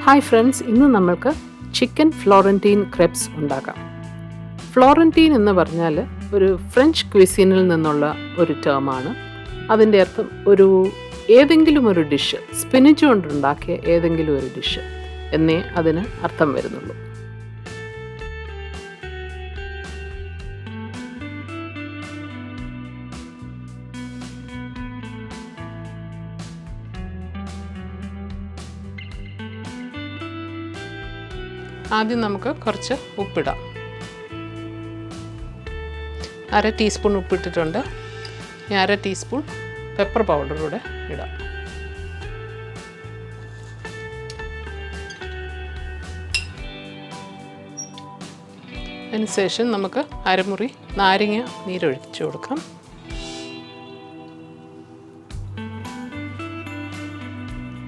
Hi friends, ഇന്ന് നമ്മൾക്ക് chicken ഫ്ലോറന്റീൻ ക്രെപ്സ് ഉണ്ടാക്കാം. ഫ്ലോറന്റീൻ എന്ന് പറഞ്ഞാൽ ഒരു ഫ്രഞ്ച് ക്വിസീനിൽ നിന്നുള്ള ഒരു ടേമാണ്. അതിൻ്റെ അർത്ഥം ഏതെങ്കിലും ഒരു ഡിഷ്, സ്പിനിച്ച് കൊണ്ടുണ്ടാക്കിയ ഏതെങ്കിലും ഒരു ഡിഷ് എന്നേ അതിന് അർത്ഥം വരുന്നുള്ളൂ. ആദ്യം നമുക്ക് കുറച്ച് ഉപ്പിടാം. 1/2 ടീസ്പൂൺ ഉപ്പിട്ടിട്ടുണ്ട്. 1/2 ടീസ്പൂൺ പെപ്പർ പൗഡർ കൂടെ ഇടാം. അതിനുശേഷം നമുക്ക് അരമുറി നാരങ്ങ നീരൊഴിച്ച് കൊടുക്കാം.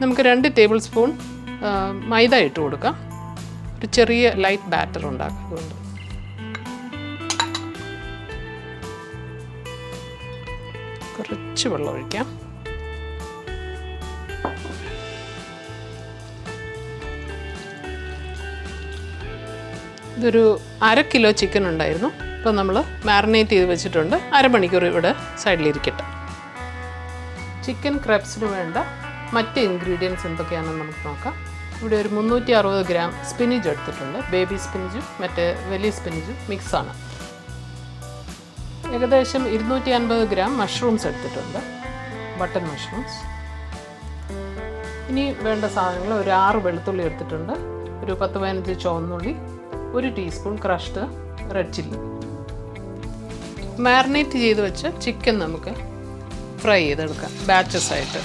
നമുക്ക് 2 ടേബിൾ സ്പൂൺ മൈദ ഇട്ട് കൊടുക്കാം. ഒരു ചെറിയ ലൈറ്റ് ബാറ്റർ ഉണ്ടാക്കുന്നതുകൊണ്ട് കുറച്ച് വെള്ളം ഒഴിക്കാം. ഇതൊരു 1/2 കിലോ ചിക്കൻ ഉണ്ടായിരുന്നു. ഇപ്പോൾ നമ്മൾ മാരിനേറ്റ് ചെയ്ത് വെച്ചിട്ടുണ്ട്. അരമണിക്കൂർ ഇവിടെ സൈഡിലിരിക്കട്ടെ. ചിക്കൻ ക്രെപ്സിന് വേണ്ട മറ്റ് ഇൻഗ്രീഡിയൻസ് എന്തൊക്കെയാണെന്ന് നമുക്ക് നോക്കാം. ഇവിടെ ഒരു 360 ഗ്രാം സ്പിനിച്ച് എടുത്തിട്ടുണ്ട്. ബേബി സ്പിനിച്ചും മറ്റേ വലിയ സ്പിനിച്ചും മിക്സാണ്. ഏകദേശം 250 ഗ്രാം മഷ്റൂംസ് എടുത്തിട്ടുണ്ട്, ബട്ടൺ മഷ്റൂംസ്. ഇനി വേണ്ട സാധനങ്ങൾ ഒരു 6 വെളുത്തുള്ളി എടുത്തിട്ടുണ്ട്, ഒരു 10-15 ചുവന്നുള്ളി, 1 teaspoon crushed red chilli. Marinate ചെയ്ത് വെച്ച് ചിക്കൻ നമുക്ക് ഫ്രൈ ചെയ്തെടുക്കാം ബാച്ചസ് ആയിട്ട്.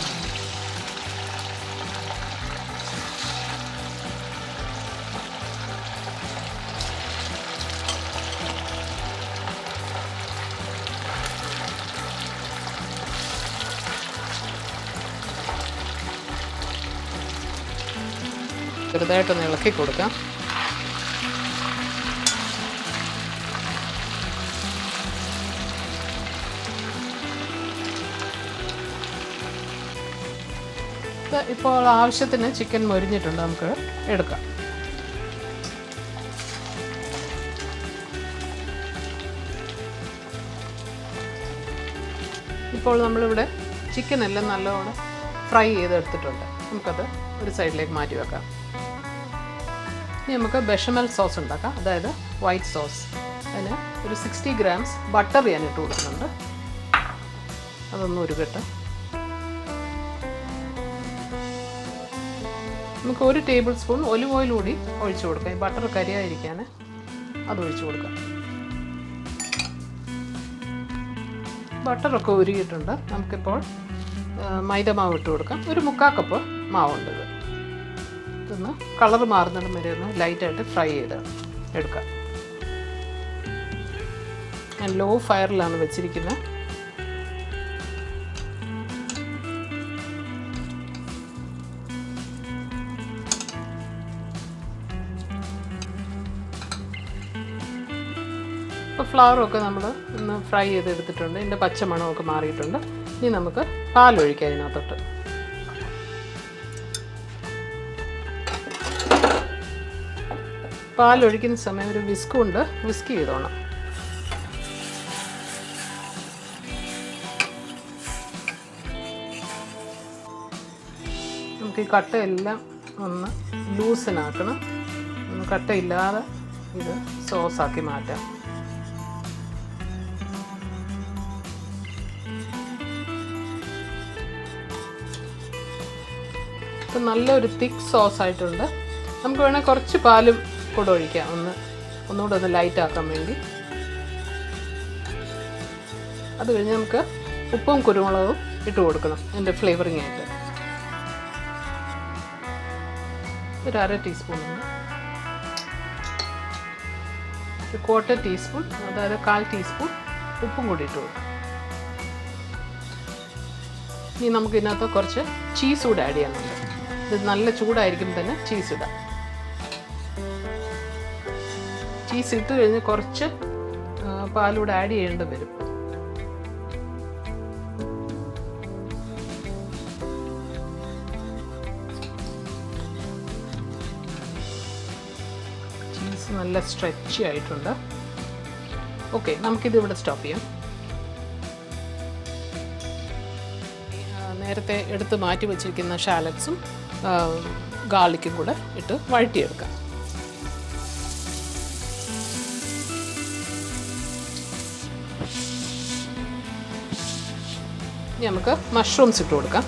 ചെറുതായിട്ടൊന്ന് ഇളക്കി കൊടുക്കാം. ഇപ്പോൾ ആവശ്യത്തിന് ചിക്കൻ മൊരിഞ്ഞിട്ടുണ്ട്, നമുക്ക് എടുക്കാം. ഇപ്പോൾ നമ്മളിവിടെ ചിക്കൻ എല്ലാം നല്ലോണം ഫ്രൈ ചെയ്തെടുത്തിട്ടുണ്ട്. നമുക്കത് ഒരു സൈഡിലേക്ക് മാറ്റി വെക്കാം. ഇനി നമുക്ക് ബെഷമൽ സോസ് ഉണ്ടാക്കാം, അതായത് വൈറ്റ് സോസ്. അതിന് ഒരു 60 ഗ്രാംസ് ബട്ടർ ഞാൻ ഇട്ട് കൊടുക്കുന്നുണ്ട്. അതൊന്നും ഉരുകട്ടെ. നമുക്ക് 1 ടേബിൾ സ്പൂൺ ഒലിവ് ഓയിൽ കൂടി ഒഴിച്ചു കൊടുക്കാം. ഈ ബട്ടർ കരിയാതിരിക്കാൻ അത് ഒഴിച്ചു കൊടുക്കാം. ബട്ടറൊക്കെ ഉരുകിയിട്ടുണ്ട്. നമുക്കിപ്പോൾ മൈദ മാവ് ഇട്ട് കൊടുക്കാം. ഒരു 3/4 കപ്പ് മാവുണ്ട്. ഇതൊന്ന് കളർ മാറുന്നിടം വരെ ഒന്ന് ലൈറ്റായിട്ട് ഫ്രൈ ചെയ്ത് എടുക്കാം. ഞാൻ ലോ ഫയറിലാണ് വെച്ചിരിക്കുന്നത്. ഇപ്പോൾ ഫ്ലവറൊക്കെ നമ്മൾ ഒന്ന് ഫ്രൈ ചെയ്തെടുത്തിട്ടുണ്ട്. ഇതിൻ്റെ പച്ചമണമൊക്കെ മാറിയിട്ടുണ്ട്. ഇനി നമുക്ക് പാലൊഴിക്കാം ഇതിനകത്തോട്ട്. പാലൊഴിക്കുന്ന സമയം ഒരു വിസ്ക് കൊണ്ട് വിസ്ക് ചെയ്തോണം. നമുക്ക് ഈ കട്ടയെല്ലാം ഒന്ന് ലൂസനാക്കണം. കട്ടയില്ലാതെ ഇത് സോസാക്കി മാറ്റാം. ഇപ്പം നല്ലൊരു തിക്ക് സോസ് ആയിട്ടുണ്ട്. നമുക്ക് വേണേൽ കുറച്ച് പാലും കൂടെ ഒഴിക്കാം, ഒന്നുകൂടെ ഒന്ന് ലൈറ്റ് ആക്കാൻ വേണ്ടി. അത് കഴിഞ്ഞ് നമുക്ക് ഉപ്പും കുരുമുളകും ഇട്ട് കൊടുക്കണം അതിൻ്റെ ഫ്ലേവറിങ് ആയിട്ട്. ഒരു 1/2 ടീസ്പൂൺ, ഒരു 1/4 ടീസ്പൂൺ, അതായത് 1/4 ടീസ്പൂൺ ഉപ്പും കൂടി ഇട്ട് കൊടുക്കാം. ഇനി നമുക്ക് ഇതിനകത്ത് കുറച്ച് ചീസ് കൂടെ ആഡ് ചെയ്യാനുണ്ട്. ഇത് നല്ല ചൂടായിരിക്കും തന്നെ ചീസ് ഇടാം. ചീസ് ഇട്ട് കഴിഞ്ഞ് കുറച്ച് പാലൂടെ ആഡ് ചെയ്യേണ്ടി വരും. ക്രബ്സ് നല്ല സ്ട്രെച്ചി ആയിട്ടുണ്ട്. ഓക്കെ, നമുക്കിതിവിടെ സ്റ്റോപ്പ് ചെയ്യാം. നേരത്തെ എടുത്ത് മാറ്റി വച്ചിരിക്കുന്ന ഷാലറ്റ്സും ഗാർലിക്കും കൂടെ ഇട്ട് വഴറ്റിയെടുക്കാം. ഇനി നമുക്ക് മഷ്റൂംസ് ഇട്ട് കൊടുക്കാം.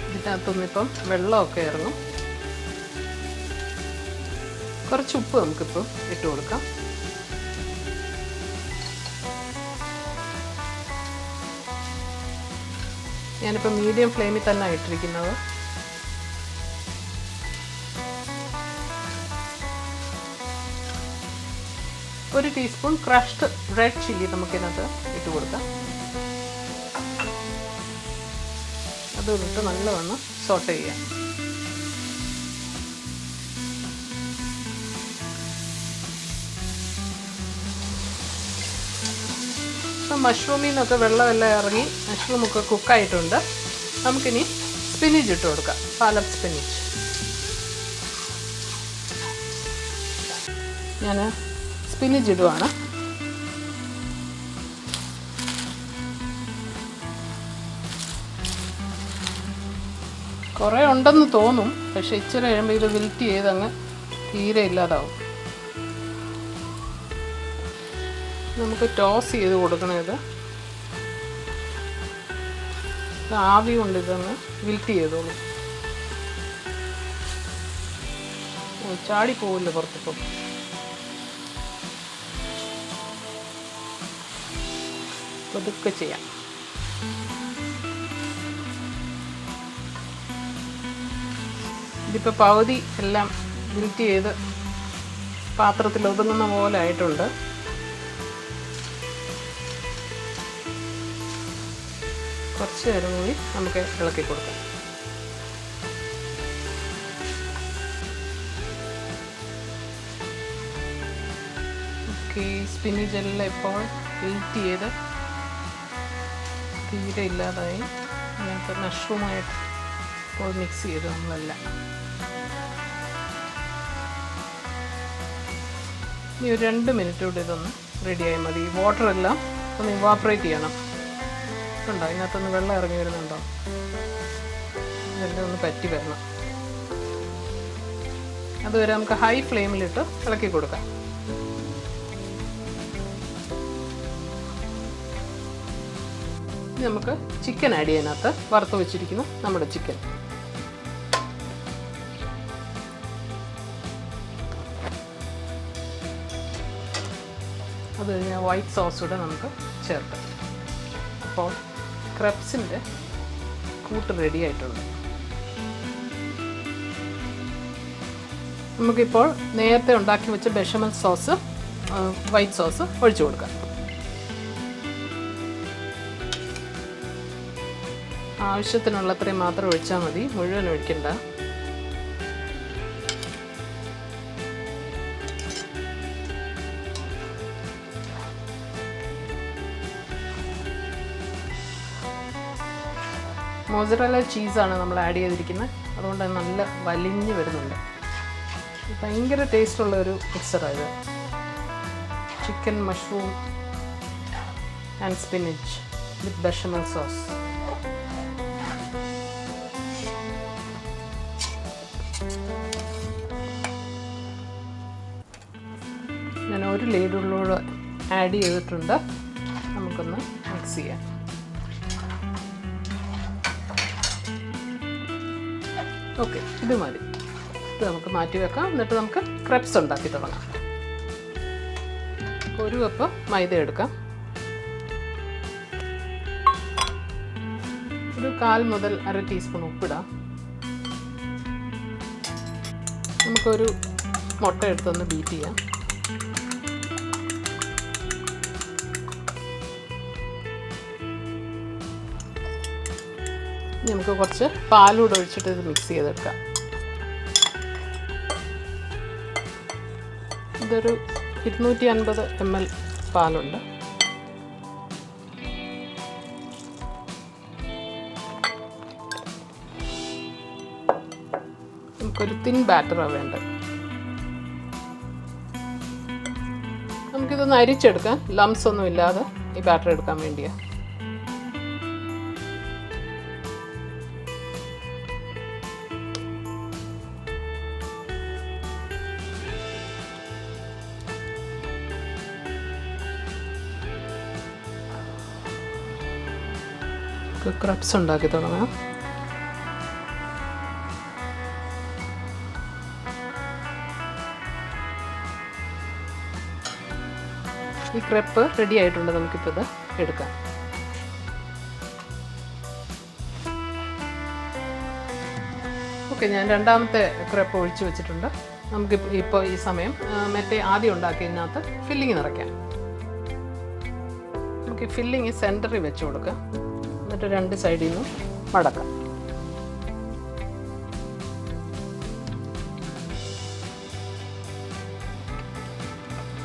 ഇതിനകത്തൊന്നും ഇപ്പം വെള്ളമൊക്കെ ഇറങ്ങും. കുറച്ച് ഉപ്പ് നമുക്കിപ്പോൾ ഇട്ട് കൊടുക്കാം. ഞാനിപ്പോൾ മീഡിയം ഫ്ലെയിമിൽ തന്നെ ഇട്ടിരിക്കുന്നത്. ഒരു ടീസ്പൂൺ ക്രഷ്ഡ് റെഡ് ചില്ലി നമുക്കിതിനകത്ത് ഇട്ട് കൊടുക്കാം. അതുകൊണ്ടിട്ട് നല്ലവണ്ണം സോട്ട് ചെയ്യാം. ഇപ്പം മഷ്റൂമിൽ നിന്നൊക്കെ വെള്ളമെല്ലാം ഇറങ്ങി മഷ്റൂമൊക്കെ കുക്കായിട്ടുണ്ട്. നമുക്കിനി സ്പിനിച്ച് ഇട്ട് കൊടുക്കാം. പാലക് സ്പിനിച്ച് ഞാൻ സ്പിനിച്ച് ഇടുവാണ്. കുറേ ഉണ്ടെന്ന് തോന്നും, പക്ഷെ ഇച്ചിരി കഴിയുമ്പോൾ ഇത് വിൽറ്റ് ചെയ്തങ്ങ് തീരെ ഇല്ലാതാവും. നമുക്ക് ടോസ് ചെയ്ത് കൊടുക്കണം. ഇത് ആവി കൊണ്ട് ഇതങ്ങ് വിൽറ്റ് ചെയ്തോളൂ. ചാടി പോവില്ല പുറത്തിപ്പം. പതുക്കെ ചെയ്യാം. ഇതിപ്പോൾ പകുതി എല്ലാം വിൽറ്റ് ചെയ്ത് പാത്രത്തിൽ ഒതുങ്ങുന്ന പോലെ ആയിട്ടുണ്ട്. കുറച്ച് നേരം കൂടി നമുക്ക് ഇളക്കി കൊടുക്കാം. ഓക്കെ, സ്പിനിച്ച് എല്ലാം ഇപ്പോൾ വിൽറ്റ് ചെയ്ത് തീരെ ഇല്ലാതായി. അങ്ങനത്തെ മഷ്റൂമായിട്ട് ഇപ്പോൾ മിക്സ് ചെയ്ത് നമ്മളെല്ലാം. ഇനി ഒരു 2 മിനിറ്റ് കൂടി ഇതൊന്ന് റെഡിയായി മതി. വാട്ടറെല്ലാം ഒന്ന് ഇവാപ്പറേറ്റ് ചെയ്യണം. ഉണ്ടോ ഇതിനകത്തൊന്ന് വെള്ളം ഇറങ്ങി വരുന്നുണ്ടോ? ഇതെല്ലാം ഒന്ന് പറ്റി വരണം. അതുവരെ നമുക്ക് ഹൈ ഫ്ലെയിമിലിട്ട് ഇളക്കി കൊടുക്കാം. ഇനി നമുക്ക് ചിക്കൻ ആഡ് ചെയ്യാനകത്ത് വറുത്ത് വെച്ചിരിക്കുന്നു നമ്മുടെ ചിക്കൻ. അത് കഴിഞ്ഞാൽ വൈറ്റ് സോസൂടെ നമുക്ക് ചേർക്കാം. അപ്പോൾ ക്രബ്സിൻ്റെ കൂട്ട് റെഡി ആയിട്ടുണ്ട്. നമുക്കിപ്പോൾ നേരത്തെ ഉണ്ടാക്കി വെച്ച ബെഷമൽ സോസ്, വൈറ്റ് സോസ് ഒഴിച്ചു കൊടുക്കാം. ആവശ്യത്തിനുള്ളത്രയും മാത്രം ഒഴിച്ചാൽ മതി, മുഴുവൻ ഒഴിക്കണ്ട. മോസറല്ല ചീസാണ് നമ്മൾ ആഡ് ചെയ്തിരിക്കുന്നത്, അതുകൊണ്ട് നല്ല വലിഞ്ഞ് വരുന്നുണ്ട്. ഭയങ്കര ടേസ്റ്റുള്ള ഒരു മിക്സറാണ് ഇത്. Chicken mushroom and spinach with ബെഷമൽ sauce. ഞാൻ ഒരു ലേഡുള്ളൂടെ ആഡ് ചെയ്തിട്ടുണ്ട്. നമുക്കൊന്ന് മിക്സ് ചെയ്യാം. ഓക്കെ, ഇത് മതി. ഇത് നമുക്ക് മാറ്റി വെക്കാം. എന്നിട്ട് നമുക്ക് ക്രെപ്സ് ഉണ്ടാക്കി തുടങ്ങാം. ഒരു കപ്പ് മൈദ എടുക്കാം. ഒരു 1/4 മുതൽ 1/2 ടീസ്പൂൺ ഉപ്പിടാം. നമുക്കൊരു മുട്ട എടുത്തൊന്ന് ബീറ്റ് ചെയ്യാം. നമുക്ക് കുറച്ച് പാലൂടെ ഒഴിച്ചിട്ട് ഇത് മിക്സ് ചെയ്തെടുക്കാം. ഇതൊരു 250 ml പാലുണ്ട്. നമുക്കൊരു തിൻ ബാറ്ററാണ് വേണ്ടത്. നമുക്കിതൊന്ന് അരിച്ചെടുക്കാൻ, ലംസ് ഒന്നും ഇല്ലാതെ ഈ ബാറ്റർ എടുക്കാൻ വേണ്ടിയാണ്. ക്രബ്സ് ഉണ്ടാക്കി തുടങ്ങാം. ഈ ക്രെപ്പ് റെഡി ആയിട്ടുണ്ട്. നമുക്കിപ്പോൾ ഇത് എടുക്കാം. ഓക്കെ, ഞാൻ രണ്ടാമത്തെ ക്രെപ്പ് ഒഴിച്ച് വെച്ചിട്ടുണ്ട്. ഇപ്പോൾ ഈ സമയം മറ്റേ ആദ്യം ഉണ്ടാക്കിയതിനകത്ത് ഫില്ലിങ് നിറയ്ക്കാം. നമുക്ക് ഈ ഫില്ലിങ് സെൻറ്ററിൽ വെച്ച് കൊടുക്കാം. എന്നിട്ട് രണ്ട് സൈഡിൽ നിന്നും മടക്കാം.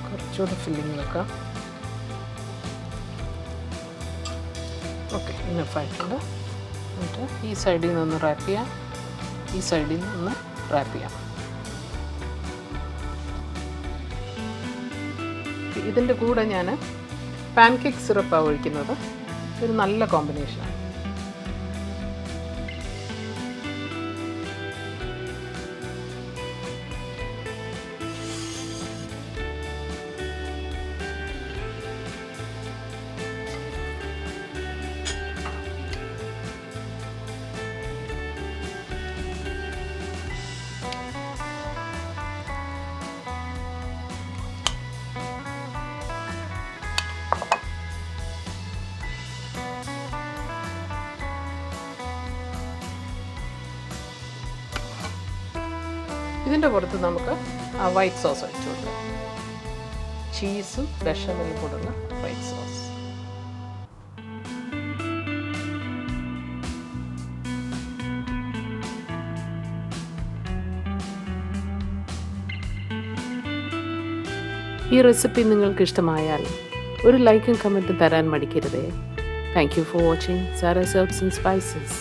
കുറച്ചുകൂടെ ഫില്ലിങ് വെക്കാം. ഓക്കെ, ഇനഫായിട്ടുണ്ട്. എന്നിട്ട് ഈ സൈഡിൽ നിന്ന് റാപ്പ് ചെയ്യാം, ഈ സൈഡിൽ നിന്ന് റാപ്പ് ചെയ്യാം. ഇതിൻ്റെ കൂടെ ഞാൻ പാൻകേക്ക് സിറപ്പാണ് ഒഴിക്കുന്നത്. ഒരു നല്ല കോമ്പിനേഷനാണ്. ഇതിൻ്റെ പുറത്ത് നമുക്ക് വൈറ്റ് സോസ് ഒഴിച്ചു കൊടുക്കാം. ചീസും ബെഷമലും കൂടുന്ന വൈറ്റ് സോസ്. ഈ റെസിപ്പി നിങ്ങൾക്ക് ഇഷ്ടമായാൽ ഒരു ലൈക്കും കമൻറ്റും തരാൻ മടിക്കരുതേ. Thank you for watching Sara's herbs and spices.